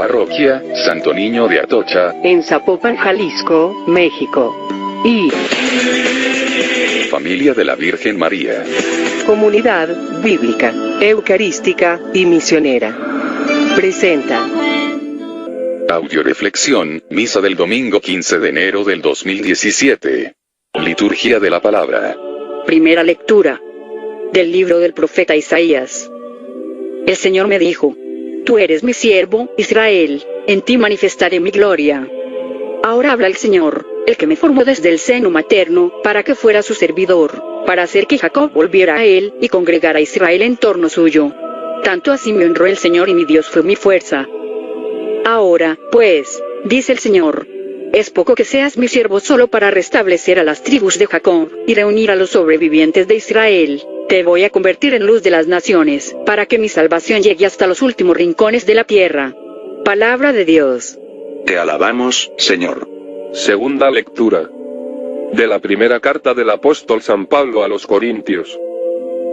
Parroquia Santo Niño de Atocha, en Zapopan, Jalisco, México. Y Familia de la Virgen María. Comunidad Bíblica, Eucarística y Misionera. Presenta. Audioreflexión, Misa del domingo 15 de enero del 2017. Liturgia de la Palabra. Primera lectura del libro del profeta Isaías. El Señor me dijo: Tú eres mi siervo, Israel, en ti manifestaré mi gloria. Ahora habla el Señor, el que me formó desde el seno materno, para que fuera su servidor, para hacer que Jacob volviera a él, y congregara a Israel en torno suyo. Tanto así me honró el Señor y mi Dios fue mi fuerza. Ahora, pues, dice el Señor, es poco que seas mi siervo solo para restablecer a las tribus de Jacob, y reunir a los sobrevivientes de Israel. Te voy a convertir en luz de las naciones, para que mi salvación llegue hasta los últimos rincones de la tierra. Palabra de Dios. Te alabamos, Señor. Segunda lectura de la primera carta del apóstol San Pablo a los Corintios.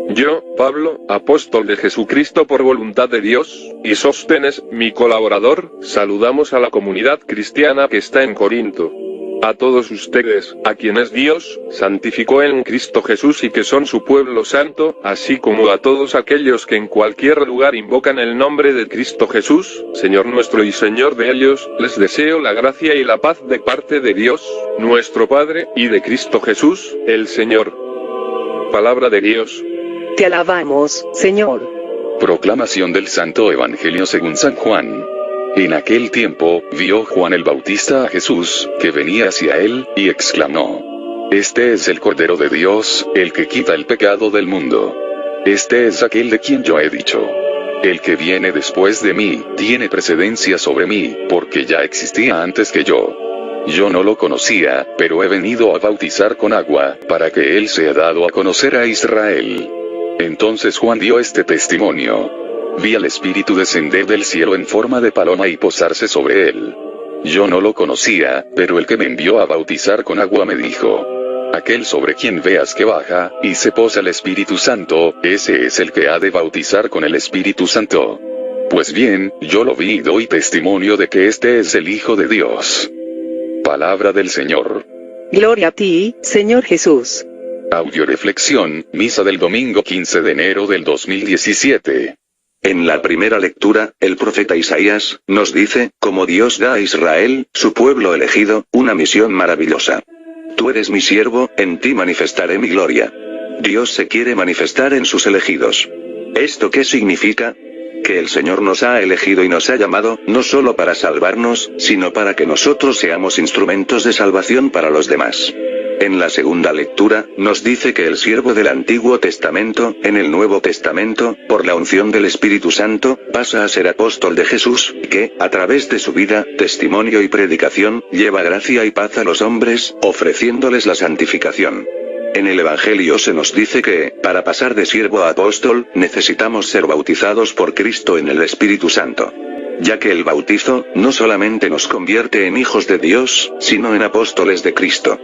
Yo, Pablo, apóstol de Jesucristo por voluntad de Dios, y Sóstenes, mi colaborador, saludamos a la comunidad cristiana que está en Corinto. A todos ustedes, a quienes Dios santificó en Cristo Jesús y que son su pueblo santo, así como a todos aquellos que en cualquier lugar invocan el nombre de Cristo Jesús, Señor nuestro y Señor de ellos, les deseo la gracia y la paz de parte de Dios, nuestro Padre, y de Cristo Jesús, el Señor. Palabra de Dios. Te alabamos, Señor. Proclamación del Santo Evangelio según San Juan. En aquel tiempo, vio Juan el Bautista a Jesús, que venía hacia él, y exclamó: Este es el Cordero de Dios, el que quita el pecado del mundo. Este es aquel de quien yo he dicho: El que viene después de mí, tiene precedencia sobre mí, porque ya existía antes que yo. Yo no lo conocía, pero he venido a bautizar con agua, para que él sea dado a conocer a Israel. Entonces Juan dio este testimonio: Vi al Espíritu descender del cielo en forma de paloma y posarse sobre él. Yo no lo conocía, pero el que me envió a bautizar con agua me dijo: Aquel sobre quien veas que baja, y se posa el Espíritu Santo, ese es el que ha de bautizar con el Espíritu Santo. Pues bien, yo lo vi y doy testimonio de que este es el Hijo de Dios. Palabra del Señor. Gloria a ti, Señor Jesús. Audioreflexión, Misa del domingo 15 de enero del 2017. En la primera lectura, el profeta Isaías nos dice cómo Dios da a Israel, su pueblo elegido, una misión maravillosa. Tú eres mi siervo, en ti manifestaré mi gloria. Dios se quiere manifestar en sus elegidos. ¿Esto qué significa? Que el Señor nos ha elegido y nos ha llamado, no solo para salvarnos, sino para que nosotros seamos instrumentos de salvación para los demás. En la segunda lectura, nos dice que el siervo del Antiguo Testamento, en el Nuevo Testamento, por la unción del Espíritu Santo, pasa a ser apóstol de Jesús, que, a través de su vida, testimonio y predicación, lleva gracia y paz a los hombres, ofreciéndoles la santificación. En el Evangelio se nos dice que, para pasar de siervo a apóstol, necesitamos ser bautizados por Cristo en el Espíritu Santo. Ya que el bautizo, no solamente nos convierte en hijos de Dios, sino en apóstoles de Cristo.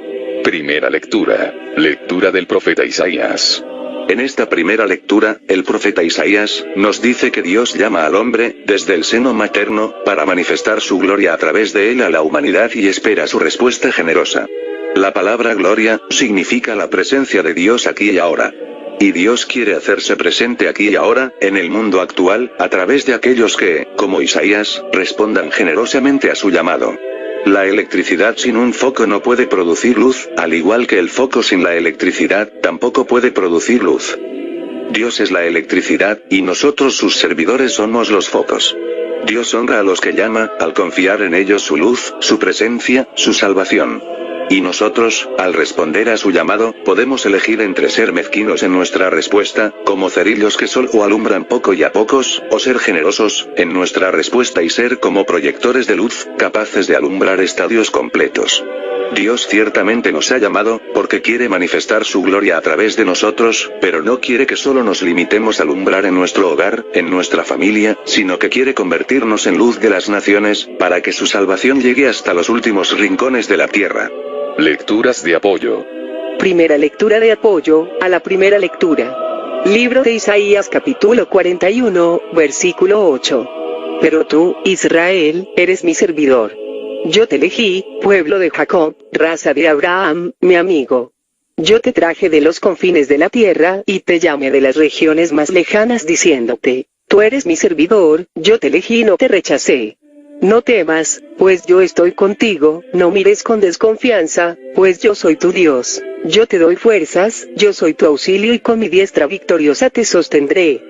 Primera lectura. Lectura del profeta Isaías. En esta primera lectura, el profeta Isaías nos dice que Dios llama al hombre, desde el seno materno, para manifestar su gloria a través de él a la humanidad y espera su respuesta generosa. La palabra gloria significa la presencia de Dios aquí y ahora. Y Dios quiere hacerse presente aquí y ahora, en el mundo actual, a través de aquellos que, como Isaías, respondan generosamente a su llamado. La electricidad sin un foco no puede producir luz, al igual que el foco sin la electricidad tampoco puede producir luz. Dios es la electricidad, y nosotros sus servidores somos los focos. Dios honra a los que llama, al confiar en ellos su luz, su presencia, su salvación. Y nosotros, al responder a su llamado, podemos elegir entre ser mezquinos en nuestra respuesta, como cerillos que solo alumbran poco y a pocos, o ser generosos en nuestra respuesta y ser como proyectores de luz, capaces de alumbrar estadios completos. Dios ciertamente nos ha llamado, porque quiere manifestar su gloria a través de nosotros, pero no quiere que solo nos limitemos a alumbrar en nuestro hogar, en nuestra familia, sino que quiere convertirnos en luz de las naciones, para que su salvación llegue hasta los últimos rincones de la tierra. Lecturas de apoyo. Primera lectura de apoyo a la primera lectura. Libro de Isaías capítulo 41, versículo 8. Pero tú, Israel, eres mi servidor. Yo te elegí, pueblo de Jacob, raza de Abraham, mi amigo. Yo te traje de los confines de la tierra, y te llamé de las regiones más lejanas diciéndote, tú eres mi servidor, yo te elegí y no te rechacé. No temas, pues yo estoy contigo, no mires con desconfianza, pues yo soy tu Dios. Yo te doy fuerzas, yo soy tu auxilio y con mi diestra victoriosa te sostendré.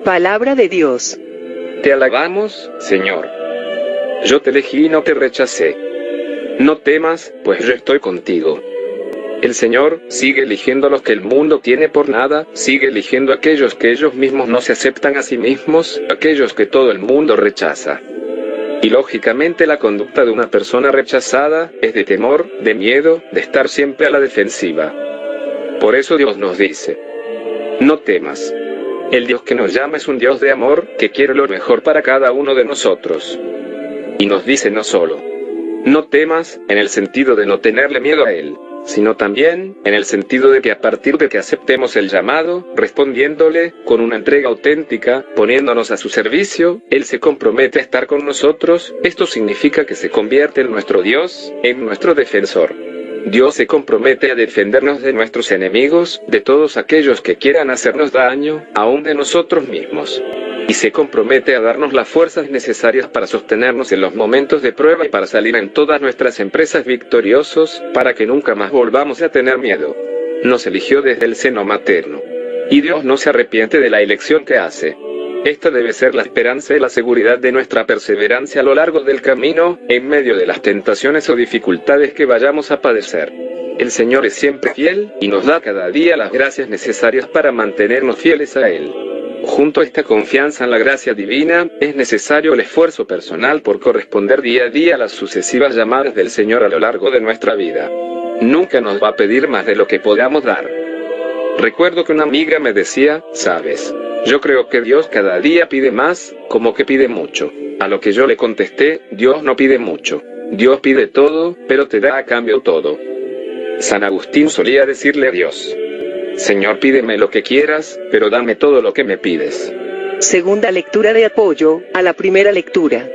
Palabra de Dios. Te alabamos, Señor. Yo te elegí y no te rechacé. No temas, pues yo estoy contigo. El Señor sigue eligiendo a los que el mundo tiene por nada, sigue eligiendo a aquellos que ellos mismos no se aceptan a sí mismos, aquellos que todo el mundo rechaza. Y lógicamente la conducta de una persona rechazada es de temor, de miedo, de estar siempre a la defensiva. Por eso Dios nos dice, no temas. El Dios que nos llama es un Dios de amor, que quiere lo mejor para cada uno de nosotros. Y nos dice no solo, no temas, en el sentido de no tenerle miedo a Él, sino también, en el sentido de que a partir de que aceptemos el llamado, respondiéndole, con una entrega auténtica, poniéndonos a su servicio, Él se compromete a estar con nosotros. Esto significa que se convierte en nuestro Dios, en nuestro defensor. Dios se compromete a defendernos de nuestros enemigos, de todos aquellos que quieran hacernos daño, aún de nosotros mismos. Y se compromete a darnos las fuerzas necesarias para sostenernos en los momentos de prueba y para salir en todas nuestras empresas victoriosos, para que nunca más volvamos a tener miedo. Nos eligió desde el seno materno. Y Dios no se arrepiente de la elección que hace. Esta debe ser la esperanza y la seguridad de nuestra perseverancia a lo largo del camino, en medio de las tentaciones o dificultades que vayamos a padecer. El Señor es siempre fiel, y nos da cada día las gracias necesarias para mantenernos fieles a Él. Junto a esta confianza en la gracia divina, es necesario el esfuerzo personal por corresponder día a día a las sucesivas llamadas del Señor a lo largo de nuestra vida. Nunca nos va a pedir más de lo que podamos dar. Recuerdo que una amiga me decía, ¿sabes? Yo creo que Dios cada día pide más, como que pide mucho. A lo que yo le contesté, Dios no pide mucho. Dios pide todo, pero te da a cambio todo. San Agustín solía decirle a Dios, Señor, pídeme lo que quieras, pero dame todo lo que me pides. Segunda lectura de apoyo a la primera lectura.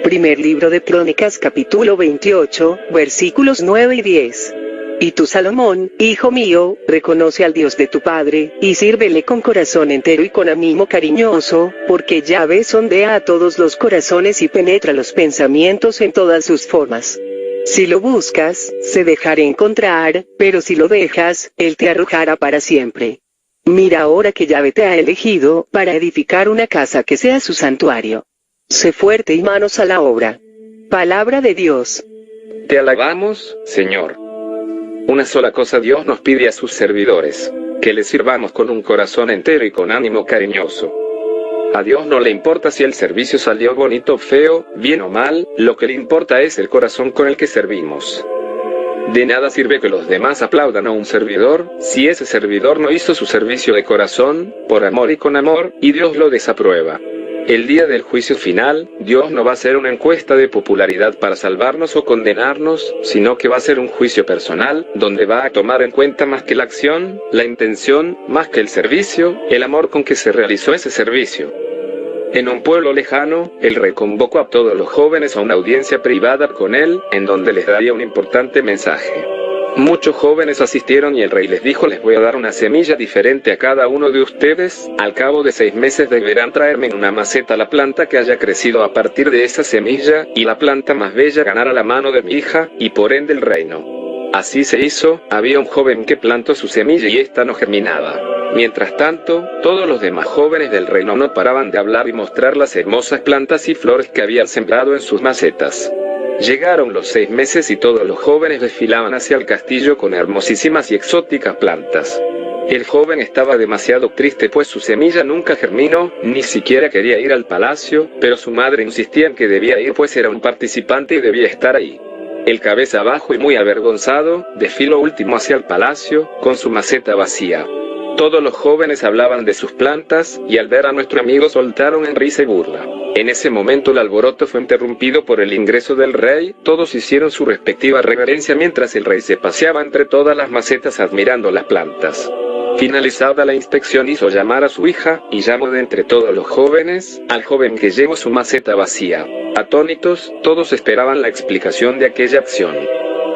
Primer libro de Crónicas capítulo 28, versículos 9 y 10. Y tú, Salomón, hijo mío, reconoce al Dios de tu padre, y sírvele con corazón entero y con ánimo cariñoso, porque Yahvé sondea a todos los corazones y penetra los pensamientos en todas sus formas. Si lo buscas, se dejará encontrar, pero si lo dejas, Él te arrojará para siempre. Mira ahora que Yahvé te ha elegido, para edificar una casa que sea su santuario. Sé fuerte y manos a la obra. Palabra de Dios. Te alabamos, Señor. Una sola cosa Dios nos pide a sus servidores, que le sirvamos con un corazón entero y con ánimo cariñoso. A Dios no le importa si el servicio salió bonito o feo, bien o mal, lo que le importa es el corazón con el que servimos. De nada sirve que los demás aplaudan a un servidor, si ese servidor no hizo su servicio de corazón, por amor y con amor, y Dios lo desaprueba. El día del juicio final, Dios no va a hacer una encuesta de popularidad para salvarnos o condenarnos, sino que va a ser un juicio personal, donde va a tomar en cuenta más que la acción, la intención, más que el servicio, el amor con que se realizó ese servicio. En un pueblo lejano, el rey convocó a todos los jóvenes a una audiencia privada con él, en donde les daría un importante mensaje. Muchos jóvenes asistieron y el rey les dijo, les voy a dar una semilla diferente a cada uno de ustedes, al cabo de 6 meses deberán traerme en una maceta la planta que haya crecido a partir de esa semilla, y la planta más bella ganará la mano de mi hija, y por ende el reino. Así se hizo, había un joven que plantó su semilla y ésta no germinaba. Mientras tanto, todos los demás jóvenes del reino no paraban de hablar y mostrar las hermosas plantas y flores que habían sembrado en sus macetas. Llegaron los 6 meses y todos los jóvenes desfilaban hacia el castillo con hermosísimas y exóticas plantas. El joven estaba demasiado triste pues su semilla nunca germinó, ni siquiera quería ir al palacio, pero su madre insistía en que debía ir pues era un participante y debía estar ahí. El cabeza abajo y muy avergonzado, desfiló último hacia el palacio, con su maceta vacía. Todos los jóvenes hablaban de sus plantas, y al ver a nuestro amigo soltaron en risa y burla. En ese momento el alboroto fue interrumpido por el ingreso del rey, todos hicieron su respectiva reverencia mientras el rey se paseaba entre todas las macetas admirando las plantas. Finalizada la inspección hizo llamar a su hija, y llamó de entre todos los jóvenes, al joven que llevó su maceta vacía. Atónitos, todos esperaban la explicación de aquella acción.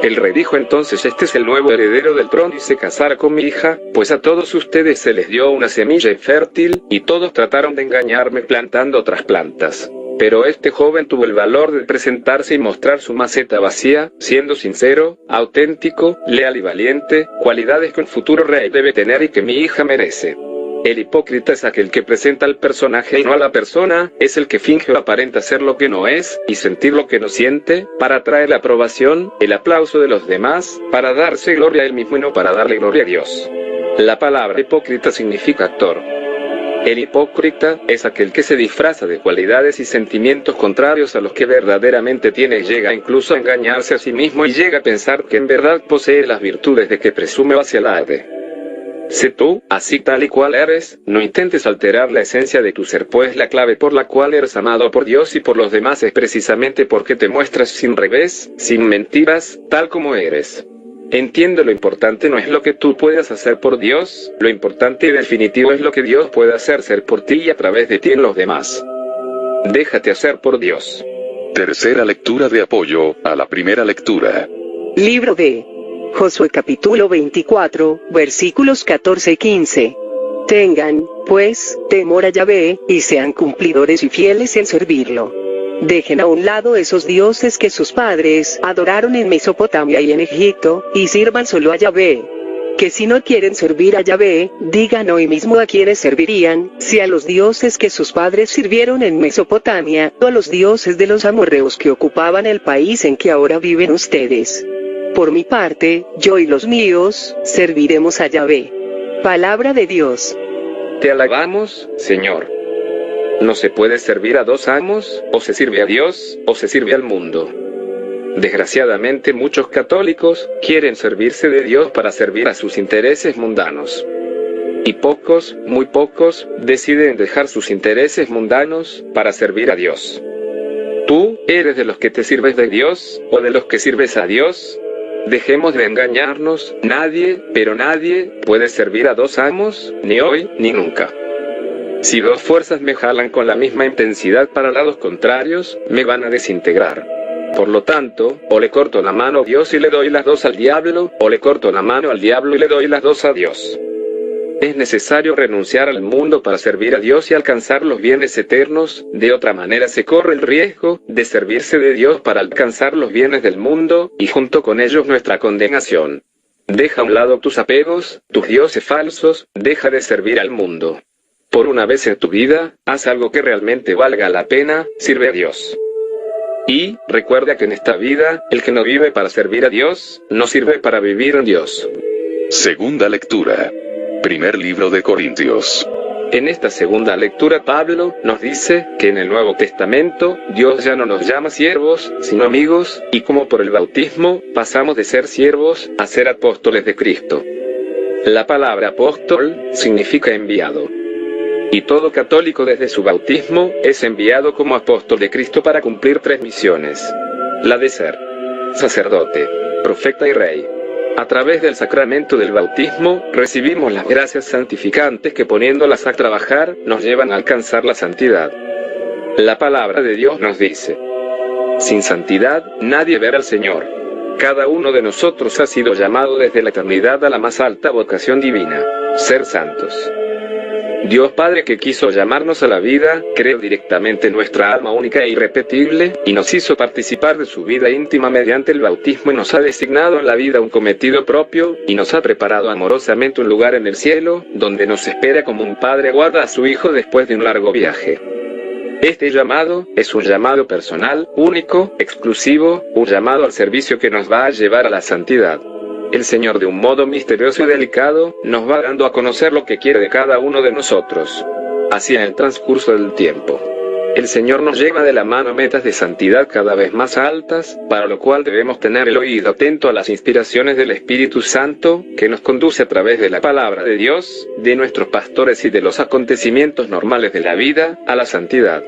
El rey dijo entonces: este es el nuevo heredero del trono y se casará con mi hija, pues a todos ustedes se les dio una semilla infértil, y todos trataron de engañarme plantando otras plantas. Pero este joven tuvo el valor de presentarse y mostrar su maceta vacía, siendo sincero, auténtico, leal y valiente, cualidades que un futuro rey debe tener y que mi hija merece. El hipócrita es aquel que presenta al personaje y no a la persona, es el que finge o aparenta ser lo que no es, y sentir lo que no siente, para atraer la aprobación, el aplauso de los demás, para darse gloria a él mismo y no para darle gloria a Dios. La palabra hipócrita significa actor. El hipócrita es aquel que se disfraza de cualidades y sentimientos contrarios a los que verdaderamente tiene y llega incluso a engañarse a sí mismo y llega a pensar que en verdad posee las virtudes de que presume o hacia alarde. Sé tú, así tal y cual eres, no intentes alterar la esencia de tu ser, pues la clave por la cual eres amado por Dios y por los demás es precisamente porque te muestras sin revés, sin mentiras, tal como eres. Entiendo, lo importante no es lo que tú puedas hacer por Dios, lo importante y definitivo es lo que Dios puede hacer ser por ti y a través de ti en los demás. Déjate hacer por Dios. Tercera lectura de apoyo a la primera lectura. Libro de Josué capítulo 24, versículos 14 y 15. Tengan, pues, temor a Yahvé, y sean cumplidores y fieles en servirlo. Dejen a un lado esos dioses que sus padres adoraron en Mesopotamia y en Egipto, y sirvan solo a Yahvé. Que si no quieren servir a Yahvé, digan hoy mismo a quienes servirían, si a los dioses que sus padres sirvieron en Mesopotamia, o a los dioses de los amorreos que ocupaban el país en que ahora viven ustedes. Por mi parte, yo y los míos, serviremos a Yahvé. Palabra de Dios. Te alabamos, Señor. No se puede servir a dos amos, o se sirve a Dios, o se sirve al mundo. Desgraciadamente muchos católicos quieren servirse de Dios para servir a sus intereses mundanos. Y pocos, muy pocos, deciden dejar sus intereses mundanos para servir a Dios. ¿Tú eres de los que te sirves de Dios, o de los que sirves a Dios? Dejemos de engañarnos, nadie, pero nadie, puede servir a dos amos, ni hoy, ni nunca. Si dos fuerzas me jalan con la misma intensidad para lados contrarios, me van a desintegrar. Por lo tanto, o le corto la mano a Dios y le doy las dos al diablo, o le corto la mano al diablo y le doy las dos a Dios. Es necesario renunciar al mundo para servir a Dios y alcanzar los bienes eternos, de otra manera se corre el riesgo de servirse de Dios para alcanzar los bienes del mundo, y junto con ellos nuestra condenación. Deja a un lado tus apegos, tus dioses falsos, deja de servir al mundo. Por una vez en tu vida, haz algo que realmente valga la pena, sirve a Dios. Y, recuerda que en esta vida, el que no vive para servir a Dios, no sirve para vivir en Dios. Segunda lectura. Primer libro de Corintios. En esta segunda lectura Pablo nos dice que en el Nuevo Testamento, Dios ya no nos llama siervos, sino amigos, y como por el bautismo, pasamos de ser siervos a ser apóstoles de Cristo. La palabra apóstol significa enviado. Y todo católico desde su bautismo es enviado como apóstol de Cristo para cumplir tres misiones. La de ser sacerdote, profeta y rey. A través del sacramento del bautismo, recibimos las gracias santificantes que poniéndolas a trabajar, nos llevan a alcanzar la santidad. La palabra de Dios nos dice: sin santidad, nadie verá al Señor. Cada uno de nosotros ha sido llamado desde la eternidad a la más alta vocación divina, ser santos. Dios Padre, que quiso llamarnos a la vida, creó directamente nuestra alma única e irrepetible, y nos hizo participar de su vida íntima mediante el bautismo y nos ha designado en la vida un cometido propio, y nos ha preparado amorosamente un lugar en el cielo, donde nos espera como un padre guarda a su hijo después de un largo viaje. Este llamado es un llamado personal, único, exclusivo, un llamado al servicio que nos va a llevar a la santidad. El Señor, de un modo misterioso y delicado, nos va dando a conocer lo que quiere de cada uno de nosotros. Así en el transcurso del tiempo, el Señor nos lleva de la mano a metas de santidad cada vez más altas, para lo cual debemos tener el oído atento a las inspiraciones del Espíritu Santo, que nos conduce a través de la palabra de Dios, de nuestros pastores y de los acontecimientos normales de la vida, a la santidad.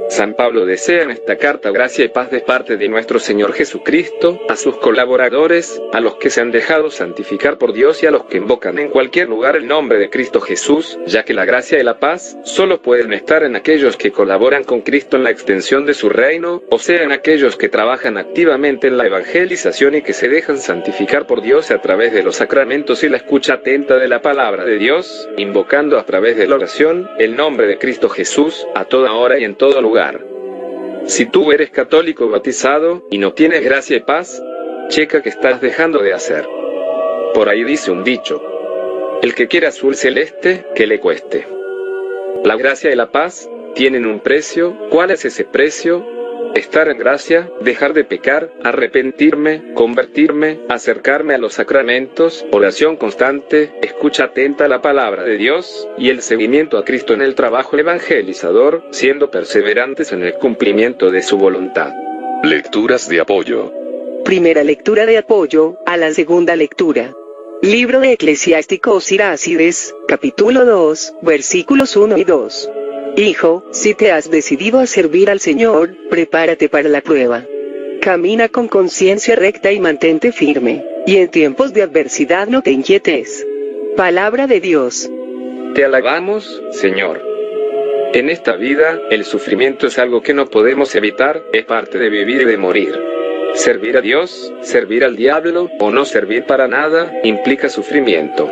San Pablo desea en esta carta gracia y paz de parte de nuestro Señor Jesucristo, a sus colaboradores, a los que se han dejado santificar por Dios y a los que invocan en cualquier lugar el nombre de Cristo Jesús, ya que la gracia y la paz solo pueden estar en aquellos que colaboran con Cristo en la extensión de su reino, o sea, en aquellos que trabajan activamente en la evangelización y que se dejan santificar por Dios a través de los sacramentos y la escucha atenta de la palabra de Dios, invocando a través de la oración el nombre de Cristo Jesús, a toda hora y en todo lugar. Si tú eres católico bautizado y no tienes gracia y paz, checa que estás dejando de hacer. Por ahí dice un dicho: el que quiera azul celeste, que le cueste. La gracia y la paz tienen un precio. ¿Cuál es ese precio? Estar en gracia, dejar de pecar, arrepentirme, convertirme, acercarme a los sacramentos, oración constante, escucha atenta a la palabra de Dios, y el seguimiento a Cristo en el trabajo evangelizador, siendo perseverantes en el cumplimiento de su voluntad. Lecturas de apoyo. Primera lectura de apoyo a la segunda lectura. Libro de Eclesiástico Sirácides, capítulo 2, versículos 1 y 2. Hijo, si te has decidido a servir al Señor, prepárate para la prueba. Camina con conciencia recta y mantente firme, y en tiempos de adversidad no te inquietes. Palabra de Dios. Te alabamos, Señor. En esta vida, el sufrimiento es algo que no podemos evitar, es parte de vivir y de morir. Servir a Dios, servir al diablo, o no servir para nada, implica sufrimiento.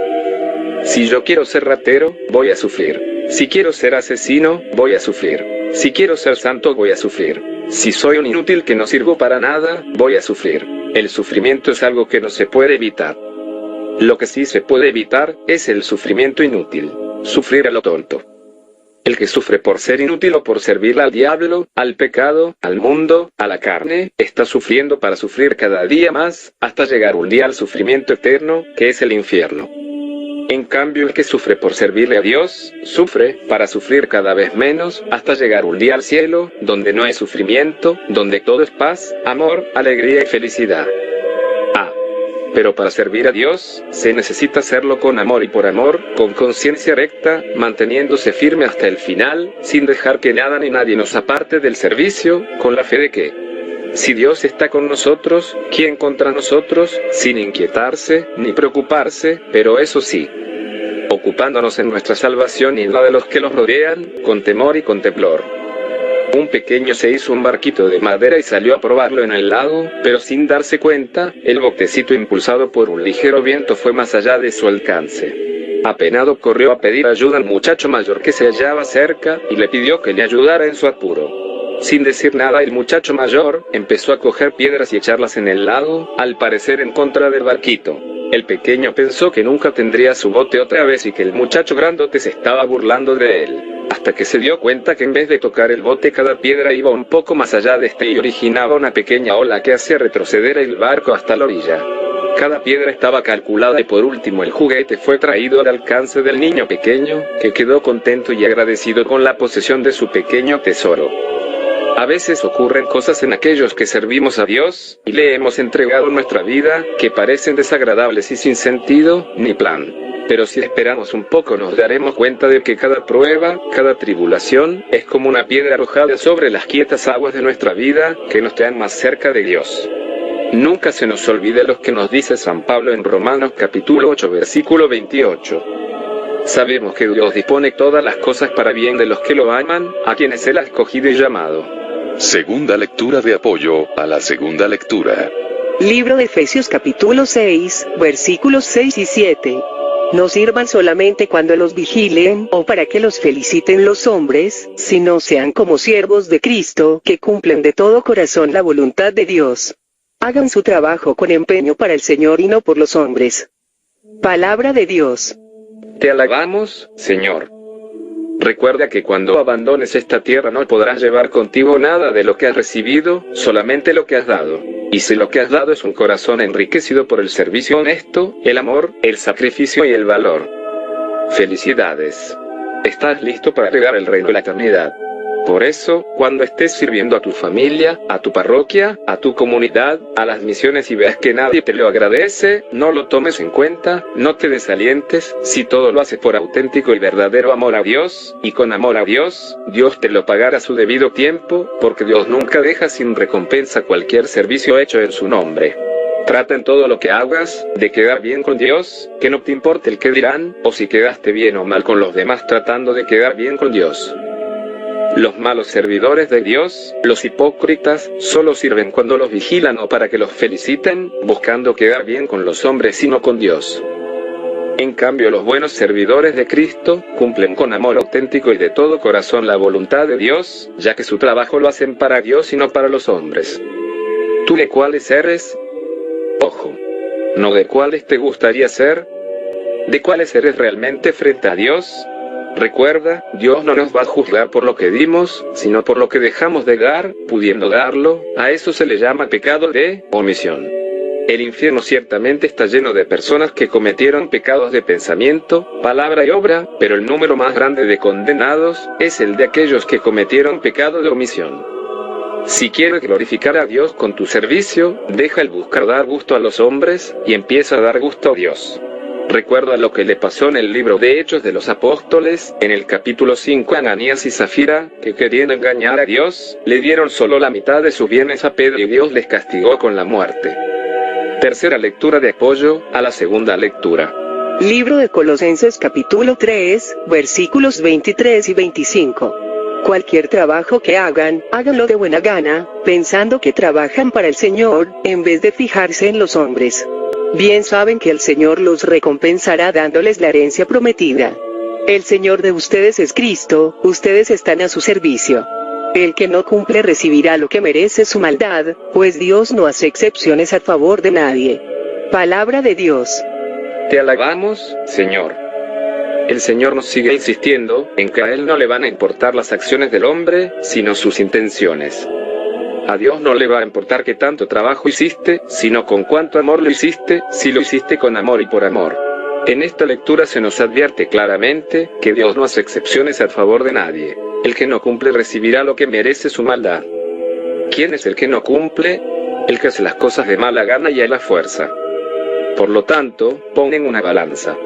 Si yo quiero ser ratero, voy a sufrir. Si quiero ser asesino, voy a sufrir. Si quiero ser santo, voy a sufrir. Si soy un inútil que no sirvo para nada, voy a sufrir. El sufrimiento es algo que no se puede evitar. Lo que sí se puede evitar, es el sufrimiento inútil. Sufrir a lo tonto. El que sufre por ser inútil o por servirle al diablo, al pecado, al mundo, a la carne, está sufriendo para sufrir cada día más, hasta llegar un día al sufrimiento eterno, que es el infierno. En cambio, el que sufre por servirle a Dios, sufre para sufrir cada vez menos, hasta llegar un día al cielo, donde no hay sufrimiento, donde todo es paz, amor, alegría y felicidad. Pero para servir a Dios, se necesita hacerlo con amor y por amor, con conciencia recta, manteniéndose firme hasta el final, sin dejar que nada ni nadie nos aparte del servicio, con la fe de que, si Dios está con nosotros, ¿quién contra nosotros? Sin inquietarse, ni preocuparse, pero eso sí, ocupándonos en nuestra salvación y en la de los que los rodean, con temor y con temblor. Un pequeño se hizo un barquito de madera y salió a probarlo en el lago, pero sin darse cuenta, el botecito impulsado por un ligero viento fue más allá de su alcance. Apenado corrió a pedir ayuda al muchacho mayor que se hallaba cerca, y le pidió que le ayudara en su apuro. Sin decir nada, el muchacho mayor empezó a coger piedras y echarlas en el lago, al parecer en contra del barquito. El pequeño pensó que nunca tendría su bote otra vez y que el muchacho grandote se estaba burlando de él. Hasta que se dio cuenta que en vez de tocar el bote, cada piedra iba un poco más allá de este y originaba una pequeña ola que hacía retroceder el barco hasta la orilla. Cada piedra estaba calculada y por último el juguete fue traído al alcance del niño pequeño, que quedó contento y agradecido con la posesión de su pequeño tesoro. A veces ocurren cosas en aquellos que servimos a Dios, y le hemos entregado nuestra vida, que parecen desagradables y sin sentido, ni plan. Pero si esperamos un poco nos daremos cuenta de que cada prueba, cada tribulación, es como una piedra arrojada sobre las quietas aguas de nuestra vida, que nos traen más cerca de Dios. Nunca se nos olvide lo que nos dice San Pablo en Romanos capítulo 8 versículo 28. Sabemos que Dios dispone todas las cosas para bien de los que lo aman, a quienes Él ha escogido y llamado. Segunda lectura de apoyo a la segunda lectura. Libro de Efesios capítulo 6, versículos 6 y 7. No sirvan solamente cuando los vigilen o para que los feliciten los hombres, sino sean como siervos de Cristo, que cumplen de todo corazón la voluntad de Dios. Hagan su trabajo con empeño para el Señor y no por los hombres. Palabra de Dios. Te alabamos, Señor. Recuerda que cuando abandones esta tierra no podrás llevar contigo nada de lo que has recibido, solamente lo que has dado. Y si lo que has dado es un corazón enriquecido por el servicio honesto, el amor, el sacrificio y el valor. Felicidades. Estás listo para heredar el reino de la eternidad. Por eso, cuando estés sirviendo a tu familia, a tu parroquia, a tu comunidad, a las misiones y veas que nadie te lo agradece, no lo tomes en cuenta, no te desalientes, si todo lo haces por auténtico y verdadero amor a Dios, y con amor a Dios, Dios te lo pagará a su debido tiempo, porque Dios nunca deja sin recompensa cualquier servicio hecho en su nombre. Trata en todo lo que hagas, de quedar bien con Dios, que no te importe el que dirán, o si quedaste bien o mal con los demás tratando de quedar bien con Dios. Los malos servidores de Dios, los hipócritas, solo sirven cuando los vigilan o para que los feliciten, buscando quedar bien con los hombres y no con Dios. En cambio, los buenos servidores de Cristo, cumplen con amor auténtico y de todo corazón la voluntad de Dios, ya que su trabajo lo hacen para Dios y no para los hombres. ¿Tú de cuáles eres? Ojo, no de cuáles te gustaría ser, de cuáles eres realmente frente a Dios. Recuerda, Dios no nos va a juzgar por lo que dimos, sino por lo que dejamos de dar, pudiendo darlo. A eso se le llama pecado de omisión. El infierno ciertamente está lleno de personas que cometieron pecados de pensamiento, palabra y obra, pero el número más grande de condenados es el de aquellos que cometieron pecado de omisión. Si quieres glorificar a Dios con tu servicio, deja el buscar dar gusto a los hombres, y empieza a dar gusto a Dios. Recuerda lo que le pasó en el libro de Hechos de los Apóstoles, en el capítulo 5 a Ananías y Zafira, que queriendo engañar a Dios, le dieron solo la mitad de sus bienes a Pedro y Dios les castigó con la muerte. Tercera lectura de apoyo a la segunda lectura. Libro de Colosenses capítulo 3, versículos 23 y 25. Cualquier trabajo que hagan, háganlo de buena gana, pensando que trabajan para el Señor, en vez de fijarse en los hombres. Bien saben que el Señor los recompensará dándoles la herencia prometida. El Señor de ustedes es Cristo, ustedes están a su servicio. El que no cumple recibirá lo que merece su maldad, pues Dios no hace excepciones a favor de nadie. Palabra de Dios. Te alabamos, Señor. El Señor nos sigue insistiendo en que a Él no le van a importar las acciones del hombre, sino sus intenciones. A Dios no le va a importar qué tanto trabajo hiciste, sino con cuánto amor lo hiciste, si lo hiciste con amor y por amor. En esta lectura se nos advierte claramente que Dios no hace excepciones a favor de nadie. El que no cumple recibirá lo que merece su maldad. ¿Quién es el que no cumple? El que hace las cosas de mala gana y a la fuerza. Por lo tanto, pon en una balanza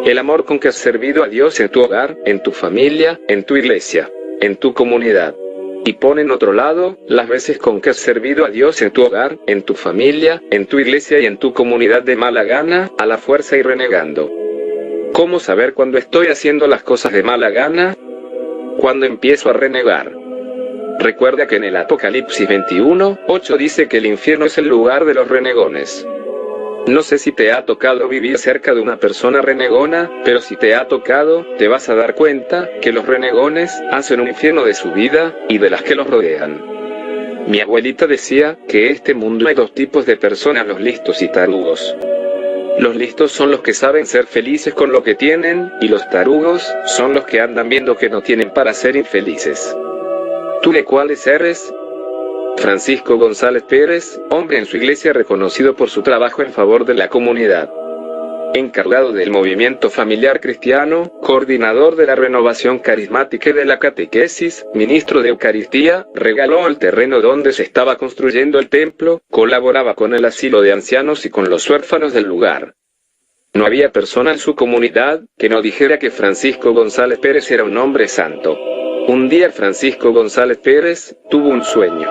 el amor con que has servido a Dios en tu hogar, en tu familia, en tu iglesia, en tu comunidad. Y pon en otro lado, las veces con que has servido a Dios en tu hogar, en tu familia, en tu iglesia y en tu comunidad de mala gana, a la fuerza y renegando. ¿Cómo saber cuando estoy haciendo las cosas de mala gana? Cuando empiezo a renegar. Recuerda que en el Apocalipsis 21:8 dice que el infierno es el lugar de los renegones. No sé si te ha tocado vivir cerca de una persona renegona, pero si te ha tocado, te vas a dar cuenta que los renegones hacen un infierno de su vida y de las que los rodean. Mi abuelita decía que en este mundo hay dos tipos de personas: los listos y tarugos. Los listos son los que saben ser felices con lo que tienen, y los tarugos son los que andan viendo que no tienen para ser infelices. ¿Tú de cuáles eres? Francisco González Pérez, hombre en su iglesia reconocido por su trabajo en favor de la comunidad. Encargado del movimiento familiar cristiano, coordinador de la renovación carismática y de la catequesis, ministro de Eucaristía, regaló el terreno donde se estaba construyendo el templo, colaboraba con el asilo de ancianos y con los huérfanos del lugar. No había persona en su comunidad que no dijera que Francisco González Pérez era un hombre santo. Un día Francisco González Pérez tuvo un sueño.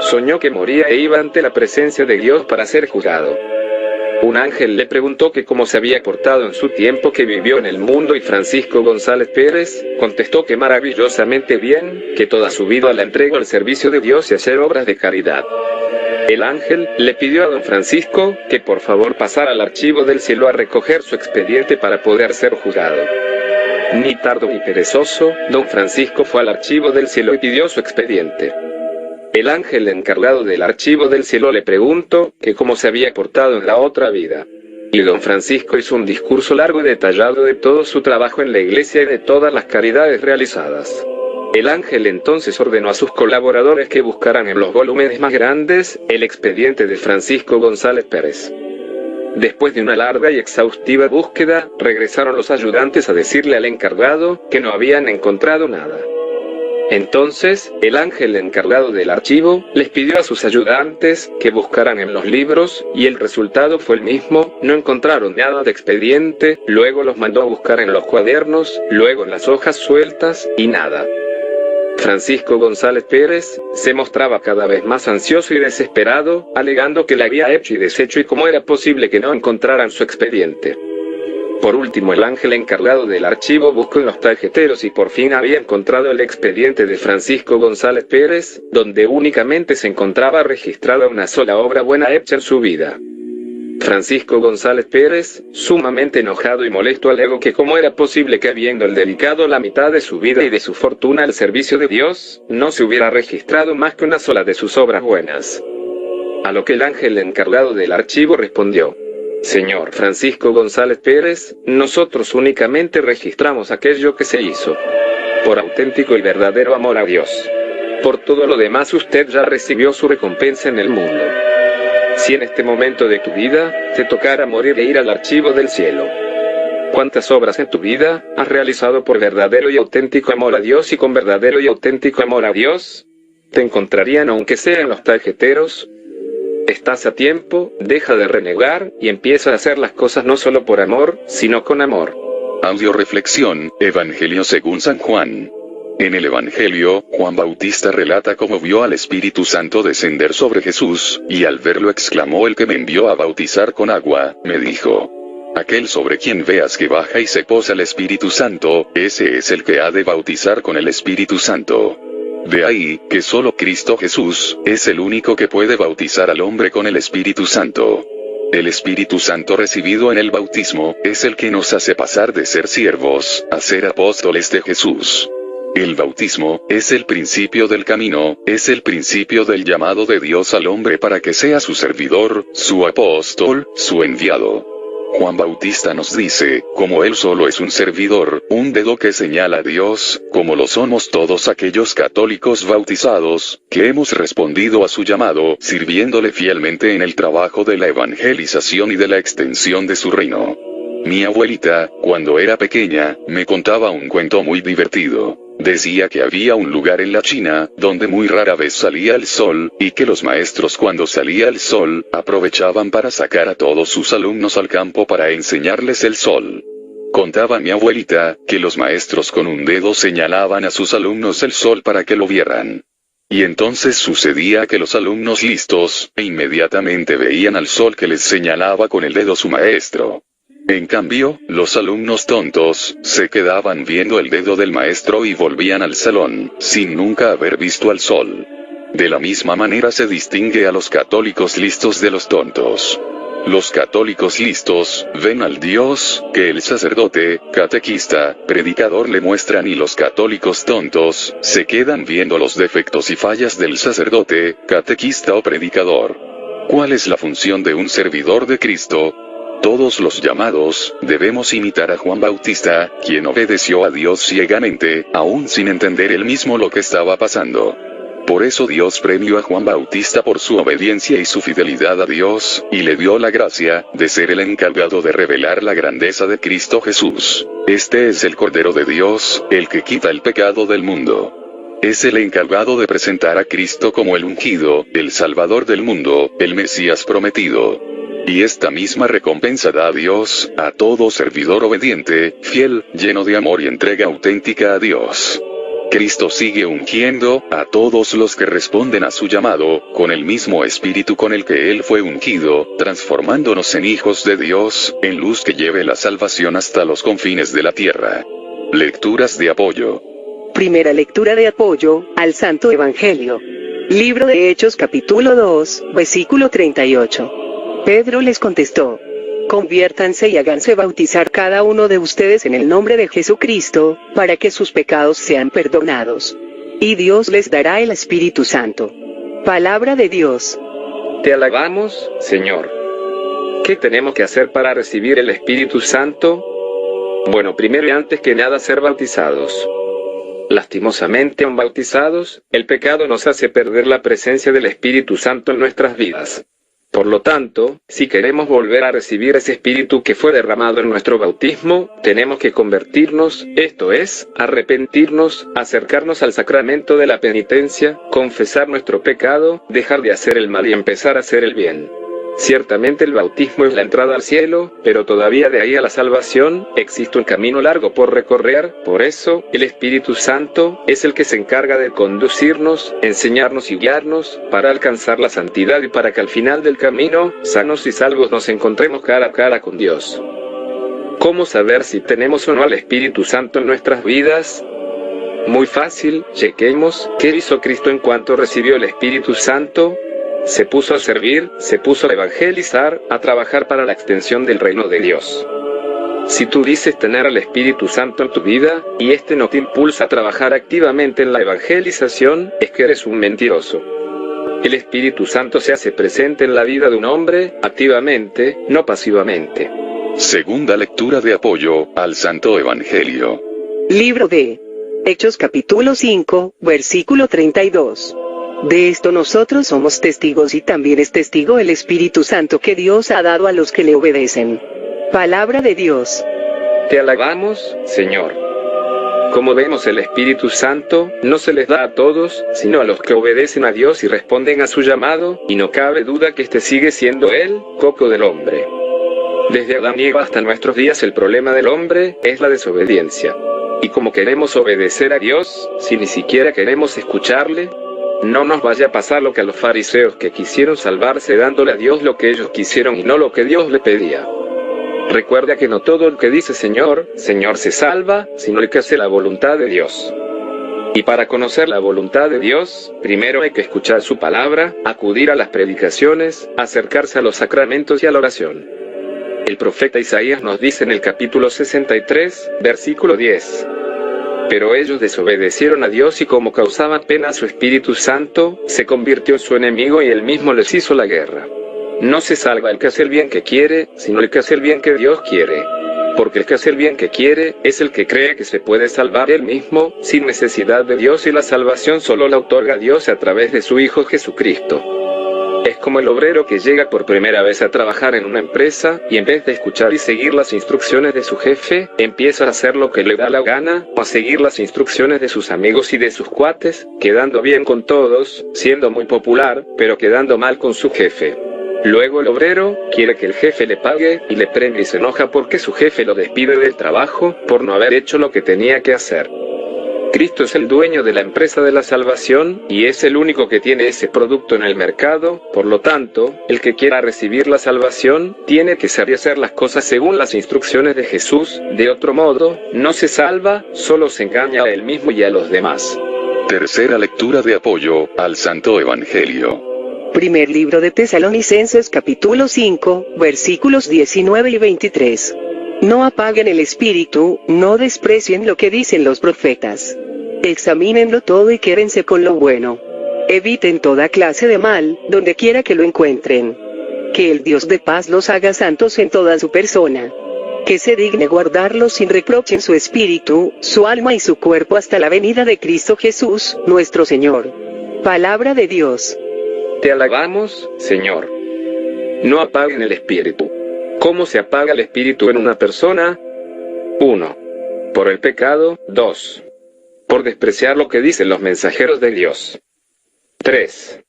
Soñó que moría e iba ante la presencia de Dios para ser juzgado. Un ángel le preguntó que cómo se había portado en su tiempo que vivió en el mundo, y Francisco González Pérez contestó que maravillosamente bien, que toda su vida la entregó al servicio de Dios y a hacer obras de caridad. El ángel le pidió a don Francisco que por favor pasara al archivo del cielo a recoger su expediente para poder ser juzgado. Ni tardo ni perezoso, don Francisco fue al archivo del cielo y pidió su expediente. El ángel encargado del archivo del cielo le preguntó que cómo se había portado en la otra vida. Y don Francisco hizo un discurso largo y detallado de todo su trabajo en la iglesia y de todas las caridades realizadas. El ángel entonces ordenó a sus colaboradores que buscaran en los volúmenes más grandes el expediente de Francisco González Pérez. Después de una larga y exhaustiva búsqueda, regresaron los ayudantes a decirle al encargado que no habían encontrado nada. Entonces, el ángel encargado del archivo, les pidió a sus ayudantes que buscaran en los libros, y el resultado fue el mismo, no encontraron nada de expediente, luego los mandó a buscar en los cuadernos, luego en las hojas sueltas, y nada. Francisco González Pérez se mostraba cada vez más ansioso y desesperado, alegando que le había hecho y deshecho y cómo era posible que no encontraran su expediente. Por último, el ángel encargado del archivo buscó en los tarjeteros y por fin había encontrado el expediente de Francisco González Pérez, donde únicamente se encontraba registrada una sola obra buena hecha en su vida. Francisco González Pérez, sumamente enojado y molesto, alegó que cómo era posible que habiendo él dedicado la mitad de su vida y de su fortuna al servicio de Dios, no se hubiera registrado más que una sola de sus obras buenas. A lo que el ángel encargado del archivo respondió: Señor Francisco González Pérez, nosotros únicamente registramos aquello que se hizo por auténtico y verdadero amor a Dios. Por todo lo demás usted ya recibió su recompensa en el mundo. Si en este momento de tu vida te tocara morir e ir al archivo del cielo, ¿cuántas obras en tu vida has realizado por verdadero y auténtico amor a Dios y con verdadero y auténtico amor a Dios? Te encontrarían aunque sea en los tarjeteros. Estás a tiempo, deja de renegar, y empieza a hacer las cosas no solo por amor, sino con amor. Audio reflexión, Evangelio según San Juan. En el Evangelio, Juan Bautista relata cómo vio al Espíritu Santo descender sobre Jesús, y al verlo exclamó: el que me envió a bautizar con agua, me dijo: aquel sobre quien veas que baja y se posa el Espíritu Santo, ese es el que ha de bautizar con el Espíritu Santo. De ahí, que solo Cristo Jesús, es el único que puede bautizar al hombre con el Espíritu Santo. El Espíritu Santo recibido en el bautismo, es el que nos hace pasar de ser siervos, a ser apóstoles de Jesús. El bautismo, es el principio del camino, es el principio del llamado de Dios al hombre para que sea su servidor, su apóstol, su enviado. Juan Bautista nos dice, como él solo es un servidor, un dedo que señala a Dios, como lo somos todos aquellos católicos bautizados, que hemos respondido a su llamado, sirviéndole fielmente en el trabajo de la evangelización y de la extensión de su reino. Mi abuelita, cuando era pequeña, me contaba un cuento muy divertido. Decía que había un lugar en la China, donde muy rara vez salía el sol, y que los maestros cuando salía el sol, aprovechaban para sacar a todos sus alumnos al campo para enseñarles el sol. Contaba mi abuelita, que los maestros con un dedo señalaban a sus alumnos el sol para que lo vieran. Y entonces sucedía que los alumnos listos, inmediatamente veían al sol que les señalaba con el dedo su maestro. En cambio, los alumnos tontos, se quedaban viendo el dedo del maestro y volvían al salón, sin nunca haber visto al sol. De la misma manera se distingue a los católicos listos de los tontos. Los católicos listos, ven al Dios, que el sacerdote, catequista, predicador le muestran, y los católicos tontos, se quedan viendo los defectos y fallas del sacerdote, catequista o predicador. ¿Cuál es la función de un servidor de Cristo? Todos los llamados, debemos imitar a Juan Bautista, quien obedeció a Dios ciegamente, aún sin entender él mismo lo que estaba pasando. Por eso Dios premió a Juan Bautista por su obediencia y su fidelidad a Dios, y le dio la gracia, de ser el encargado de revelar la grandeza de Cristo Jesús. Este es el Cordero de Dios, el que quita el pecado del mundo. Es el encargado de presentar a Cristo como el ungido, el Salvador del mundo, el Mesías prometido. Y esta misma recompensa da a Dios, a todo servidor obediente, fiel, lleno de amor y entrega auténtica a Dios. Cristo sigue ungiendo a todos los que responden a su llamado, con el mismo espíritu con el que Él fue ungido, transformándonos en hijos de Dios, en luz que lleve la salvación hasta los confines de la tierra. Lecturas de apoyo. Primera lectura de apoyo al Santo Evangelio. Libro de Hechos capítulo 2, versículo 38. Pedro les contestó: conviértanse y háganse bautizar cada uno de ustedes en el nombre de Jesucristo, para que sus pecados sean perdonados. Y Dios les dará el Espíritu Santo. Palabra de Dios. Te alabamos, Señor. ¿Qué tenemos que hacer para recibir el Espíritu Santo? Bueno, primero y antes que nada, ser bautizados. Lastimosamente, aun bautizados, el pecado nos hace perder la presencia del Espíritu Santo en nuestras vidas. Por lo tanto, si queremos volver a recibir ese espíritu que fue derramado en nuestro bautismo, tenemos que convertirnos, esto es, arrepentirnos, acercarnos al sacramento de la penitencia, confesar nuestro pecado, dejar de hacer el mal y empezar a hacer el bien. Ciertamente el bautismo es la entrada al cielo, pero todavía de ahí a la salvación, existe un camino largo por recorrer. Por eso, el Espíritu Santo es el que se encarga de conducirnos, enseñarnos y guiarnos, para alcanzar la santidad y para que al final del camino, sanos y salvos nos encontremos cara a cara con Dios. ¿Cómo saber si tenemos o no al Espíritu Santo en nuestras vidas? Muy fácil, chequemos, ¿qué hizo Cristo en cuanto recibió el Espíritu Santo? Se puso a servir, se puso a evangelizar, a trabajar para la extensión del reino de Dios. Si tú dices tener al Espíritu Santo en tu vida, y este no te impulsa a trabajar activamente en la evangelización, es que eres un mentiroso. El Espíritu Santo se hace presente en la vida de un hombre, activamente, no pasivamente. Segunda lectura de apoyo al Santo Evangelio. Libro de Hechos capítulo 5, versículo 32. De esto nosotros somos testigos y también es testigo el Espíritu Santo que Dios ha dado a los que le obedecen. Palabra de Dios. Te alabamos, Señor. Como vemos, el Espíritu Santo no se les da a todos, sino a los que obedecen a Dios y responden a su llamado, y no cabe duda que este sigue siendo el coco del hombre. Desde Adán y Eva hasta nuestros días el problema del hombre es la desobediencia. Y como queremos obedecer a Dios, si ni siquiera queremos escucharle, no nos vaya a pasar lo que a los fariseos que quisieron salvarse dándole a Dios lo que ellos quisieron y no lo que Dios le pedía. Recuerda que no todo el que dice Señor, Señor se salva, sino el que hace la voluntad de Dios. Y para conocer la voluntad de Dios, primero hay que escuchar su palabra, acudir a las predicaciones, acercarse a los sacramentos y a la oración. El profeta Isaías nos dice en el capítulo 63, versículo 10. Pero ellos desobedecieron a Dios y como causaban pena a su Espíritu Santo, se convirtió en su enemigo y él mismo les hizo la guerra. No se salva el que hace el bien que quiere, sino el que hace el bien que Dios quiere. Porque el que hace el bien que quiere, es el que cree que se puede salvar él mismo, sin necesidad de Dios, y la salvación solo la otorga Dios a través de su Hijo Jesucristo. Es como el obrero que llega por primera vez a trabajar en una empresa, y en vez de escuchar y seguir las instrucciones de su jefe, empieza a hacer lo que le da la gana, o a seguir las instrucciones de sus amigos y de sus cuates, quedando bien con todos, siendo muy popular, pero quedando mal con su jefe. Luego el obrero quiere que el jefe le pague, y le premie y se enoja porque su jefe lo despide del trabajo, por no haber hecho lo que tenía que hacer. Cristo es el dueño de la empresa de la salvación, y es el único que tiene ese producto en el mercado. Por lo tanto, el que quiera recibir la salvación, tiene que saber hacer las cosas según las instrucciones de Jesús. De otro modo, no se salva, solo se engaña a él mismo y a los demás. Tercera lectura de apoyo al Santo Evangelio. Primer libro de Tesalonicenses capítulo 5, versículos 19 y 23. No apaguen el espíritu, no desprecien lo que dicen los profetas. Examínenlo todo y quédense con lo bueno. Eviten toda clase de mal, donde quiera que lo encuentren. Que el Dios de paz los haga santos en toda su persona. Que se digne guardarlos sin reproche en su espíritu, su alma y su cuerpo hasta la venida de Cristo Jesús, nuestro Señor. Palabra de Dios. Te alabamos, Señor. No apaguen el espíritu. ¿Cómo se apaga el espíritu en una persona? 1. Por el pecado. 2. Por despreciar lo que dicen los mensajeros de Dios. 3.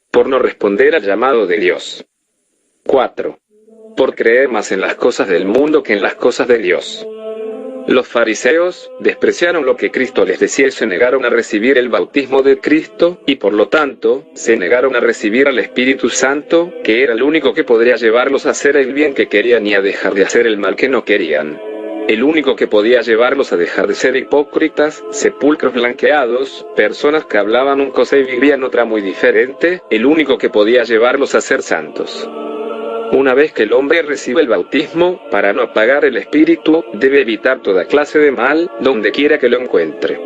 Por no responder al llamado de Dios. 4. Por creer más en las cosas del mundo que en las cosas de Dios. Los fariseos despreciaron lo que Cristo les decía y se negaron a recibir el bautismo de Cristo, y por lo tanto, se negaron a recibir al Espíritu Santo, que era el único que podría llevarlos a hacer el bien que querían y a dejar de hacer el mal que no querían. El único que podía llevarlos a dejar de ser hipócritas, sepulcros blanqueados, personas que hablaban una cosa y vivían otra muy diferente, el único que podía llevarlos a ser santos. Una vez que el hombre recibe el bautismo, para no apagar el espíritu, debe evitar toda clase de mal, donde quiera que lo encuentre.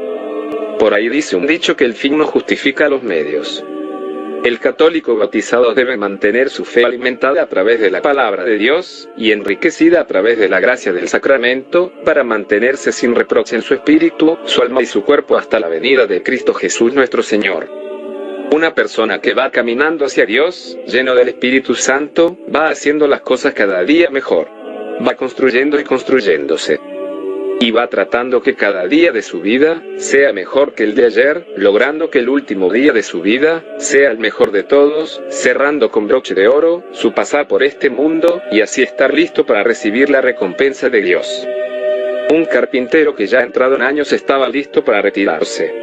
Por ahí dice un dicho que el fin no justifica los medios. El católico bautizado debe mantener su fe alimentada a través de la palabra de Dios, y enriquecida a través de la gracia del sacramento, para mantenerse sin reproche en su espíritu, su alma y su cuerpo hasta la venida de Cristo Jesús nuestro Señor. Una persona que va caminando hacia Dios, lleno del Espíritu Santo, va haciendo las cosas cada día mejor. Va construyendo y construyéndose. Y va tratando que cada día de su vida sea mejor que el de ayer, logrando que el último día de su vida sea el mejor de todos, cerrando con broche de oro su pasar por este mundo, y así estar listo para recibir la recompensa de Dios. Un carpintero que ya entrado en años estaba listo para retirarse.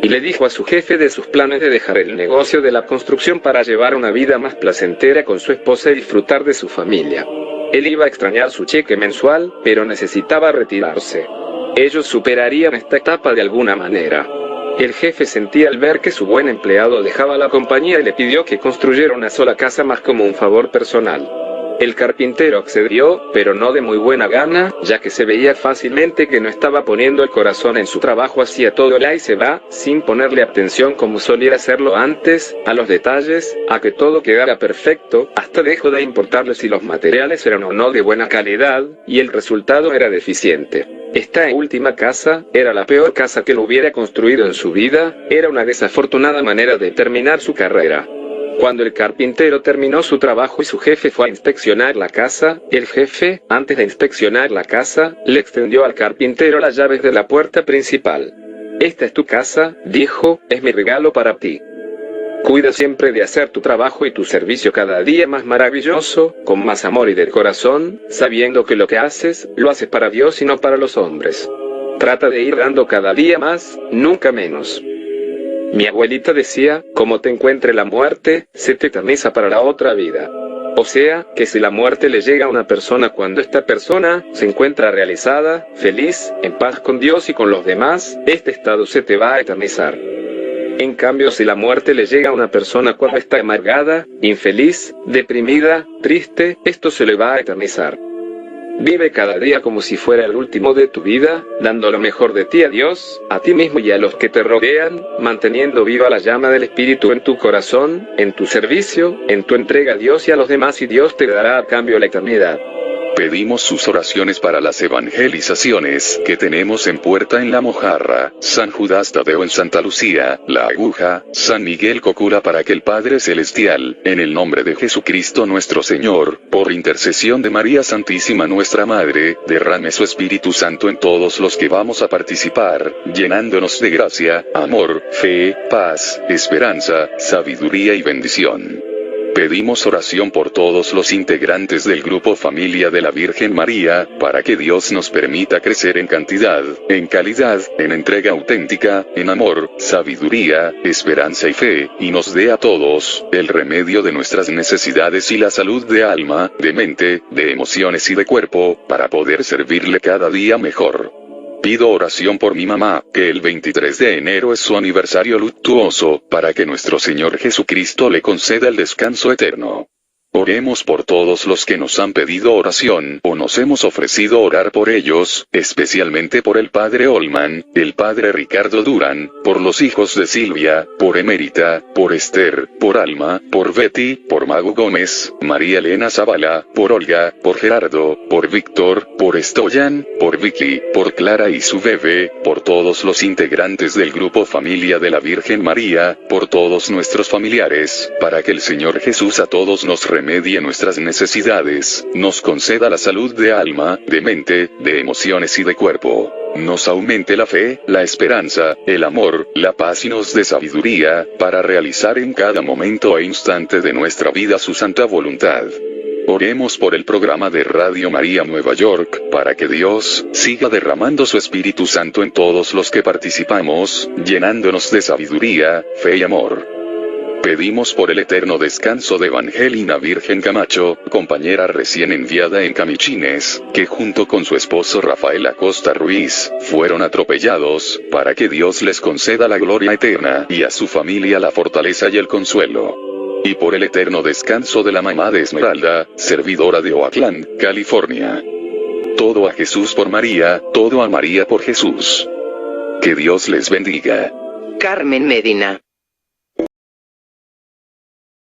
Y le dijo a su jefe de sus planes de dejar el negocio de la construcción para llevar una vida más placentera con su esposa y disfrutar de su familia. Él iba a extrañar su cheque mensual, pero necesitaba retirarse. Ellos superarían esta etapa de alguna manera. El jefe sentía al ver que su buen empleado dejaba la compañía y le pidió que construyera una sola casa más como un favor personal. El carpintero accedió, pero no de muy buena gana, ya que se veía fácilmente que no estaba poniendo el corazón en su trabajo, hacía todo el y se va, sin ponerle atención como solía hacerlo antes, a los detalles, a que todo quedara perfecto, hasta dejó de importarle si los materiales eran o no de buena calidad, y el resultado era deficiente. Esta última casa, era la peor casa que lo hubiera construido en su vida, era una desafortunada manera de terminar su carrera. Cuando el carpintero terminó su trabajo y su jefe fue a inspeccionar la casa, el jefe, antes de inspeccionar la casa, le extendió al carpintero las llaves de la puerta principal. «Esta es tu casa», dijo, «es mi regalo para ti. Cuida siempre de hacer tu trabajo y tu servicio cada día más maravilloso, con más amor y del corazón, sabiendo que lo que haces, lo haces para Dios y no para los hombres. Trata de ir dando cada día más, nunca menos». Mi abuelita decía, como te encuentre la muerte, se te eterniza para la otra vida. O sea, que si la muerte le llega a una persona cuando esta persona se encuentra realizada, feliz, en paz con Dios y con los demás, este estado se te va a eternizar. En cambio, si la muerte le llega a una persona cuando está amargada, infeliz, deprimida, triste, esto se le va a eternizar. Vive cada día como si fuera el último de tu vida, dando lo mejor de ti a Dios, a ti mismo y a los que te rodean, manteniendo viva la llama del Espíritu en tu corazón, en tu servicio, en tu entrega a Dios y a los demás, y Dios te dará a cambio la eternidad. Pedimos sus oraciones para las evangelizaciones que tenemos en Puerta en la Mojarra, San Judas Tadeo en Santa Lucía, La Aguja, San Miguel Cocula, para que el Padre Celestial, en el nombre de Jesucristo nuestro Señor, por intercesión de María Santísima nuestra Madre, derrame su Espíritu Santo en todos los que vamos a participar, llenándonos de gracia, amor, fe, paz, esperanza, sabiduría y bendición. Pedimos oración por todos los integrantes del grupo Familia de la Virgen María, para que Dios nos permita crecer en cantidad, en calidad, en entrega auténtica, en amor, sabiduría, esperanza y fe, y nos dé a todos el remedio de nuestras necesidades y la salud de alma, de mente, de emociones y de cuerpo, para poder servirle cada día mejor. Pido oración por mi mamá, que el 23 de enero es su aniversario luctuoso, para que nuestro Señor Jesucristo le conceda el descanso eterno. Oremos por todos los que nos han pedido oración o nos hemos ofrecido orar por ellos, especialmente por el Padre Olman, el Padre Ricardo Durán, por los hijos de Silvia, por Emérita, por Esther, por Alma, por Betty, por Mago Gómez, María Elena Zavala, por Olga, por Gerardo, por Víctor, por Stoyan, por Vicky, por Clara y su bebé, por todos los integrantes del grupo Familia de la Virgen María, por todos nuestros familiares, para que el Señor Jesús a todos nos remedie nuestras necesidades, nos conceda la salud de alma, de mente, de emociones y de cuerpo, nos aumente la fe, la esperanza, el amor, la paz y nos dé sabiduría, para realizar en cada momento e instante de nuestra vida su santa voluntad. Oremos por el programa de Radio María Nueva York, para que Dios siga derramando su Espíritu Santo en todos los que participamos, llenándonos de sabiduría, fe y amor. Pedimos por el eterno descanso de Evangelina Virgen Camacho, compañera recién enviada en Camichines, que junto con su esposo Rafael Acosta Ruiz, fueron atropellados, para que Dios les conceda la gloria eterna, y a su familia la fortaleza y el consuelo. Y por el eterno descanso de la mamá de Esmeralda, servidora de Oakland, California. Todo a Jesús por María, todo a María por Jesús. Que Dios les bendiga. Carmen Medina.